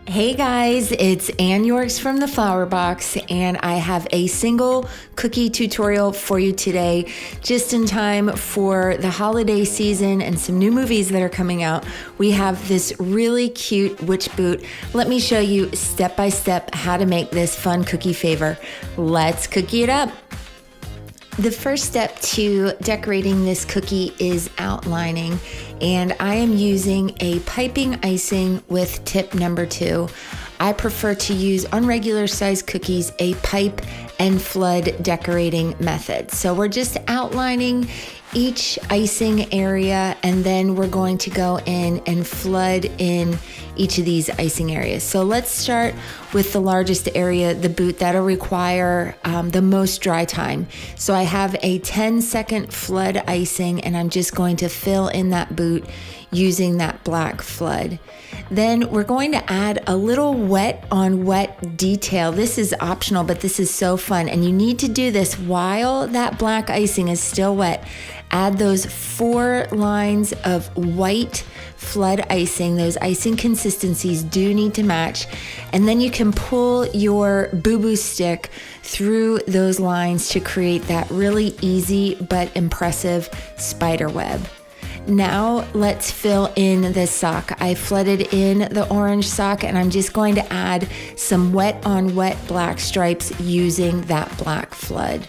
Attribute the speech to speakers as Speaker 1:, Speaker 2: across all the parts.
Speaker 1: Hey guys, it's Ann Yorks from the Flower Box, and I have a single cookie tutorial for you today, just in time for the holiday season and some new movies that are coming out. We have this really cute witch boot. Let me show you step by step how to make this fun cookie favor. Let's cookie it up. The first step to decorating this cookie is outlining, and I am using a piping icing with tip number 2. I prefer to use on regular size cookies a pipe and flood decorating method. So we're just outlining each icing area, and then we're going to go in and flood in each of these icing areas. So let's start with the largest area, the boot. That'll require the most dry time. So I have a 10-second flood icing, and I'm just going to fill in that boot using that black flood. Then we're going to add a little wet on wet detail. This is optional, but this is so fun, and you need to do this while that black icing is still wet. Add those 4 lines of white flood icing. Those icing consistencies do need to match. And then you can pull your boo-boo stick through those lines to create that really easy but impressive spider web. Now let's fill in the sock. I flooded in the orange sock, and I'm just going to add some wet on wet black stripes using that black flood.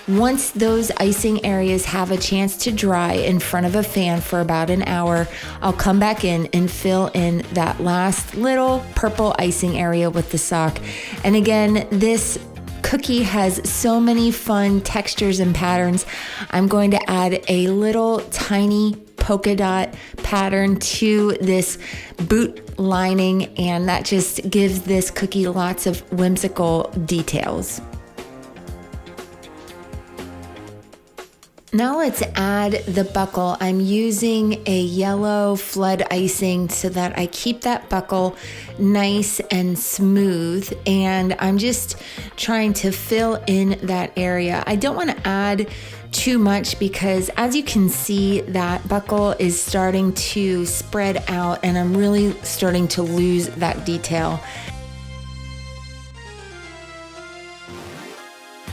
Speaker 1: Once those icing areas have a chance to dry in front of a fan for about an hour, I'll come back in and fill in that last little purple icing area with the sock. And again, this cookie has so many fun textures and patterns. I'm going to add a little tiny polka dot pattern to this boot lining, and that just gives this cookie lots of whimsical details. Now let's add the buckle. I'm using a yellow flood icing so that I keep that buckle nice and smooth, and I'm just trying to fill in that area. I don't want to add too much because, as you can see, that buckle is starting to spread out, and I'm really starting to lose that detail.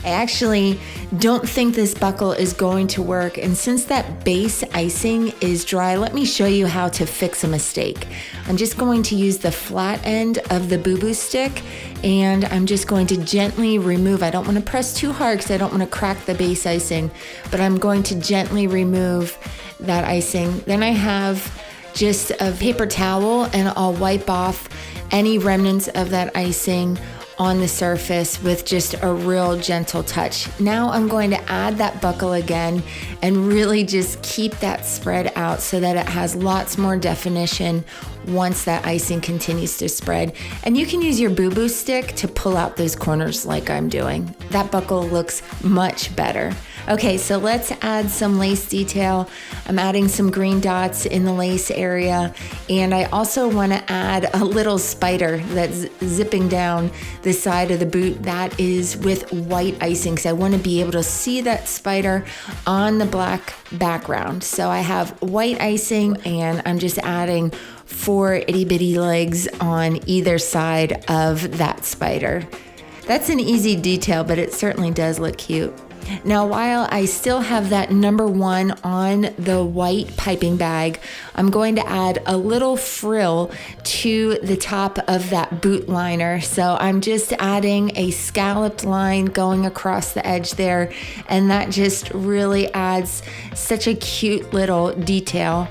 Speaker 1: I actually don't think this buckle is going to work, and since that base icing is dry, let me show you how to fix a mistake. I'm just going to use the flat end of the boo-boo stick, and I'm just going to gently remove. I don't want to press too hard because I don't want to crack the base icing, but I'm going to gently remove that icing. Then I have just a paper towel, and I'll wipe off any remnants of that icing on the surface with just a real gentle touch. Now I'm going to add that buckle again and really just keep that spread out so that it has lots more definition once that icing continues to spread. And you can use your boo-boo stick to pull out those corners like I'm doing. That buckle looks much better. Okay, so let's add some lace detail. I'm adding some green dots in the lace area, and I also want to add a little spider that's zipping down the side of the boot. That is with white icing, because I want to be able to see that spider on the black background. So I have white icing, and I'm just adding 4 itty-bitty legs on either side of that spider. That's an easy detail, but it certainly does look cute. Now, while I still have that number 1 on the white piping bag, I'm going to add a little frill to the top of that boot liner. So I'm just adding a scalloped line going across the edge there, and that just really adds such a cute little detail.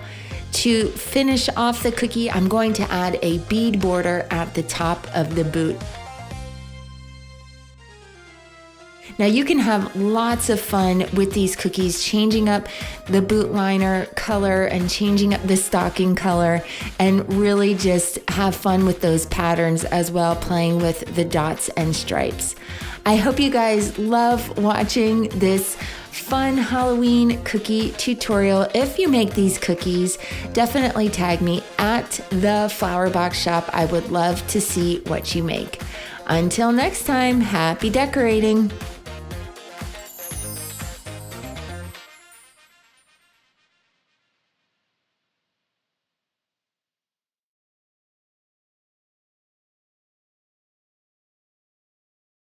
Speaker 1: To finish off the cookie, I'm going to add a bead border at the top of the boot. Now you can have lots of fun with these cookies, changing up the boot liner color and changing up the stocking color, and really just have fun with those patterns as well, playing with the dots and stripes. I hope you guys love watching this fun Halloween cookie tutorial. If you make these cookies, definitely tag me at the Flower Box Shop. I would love to see what you make. Until next time, happy decorating.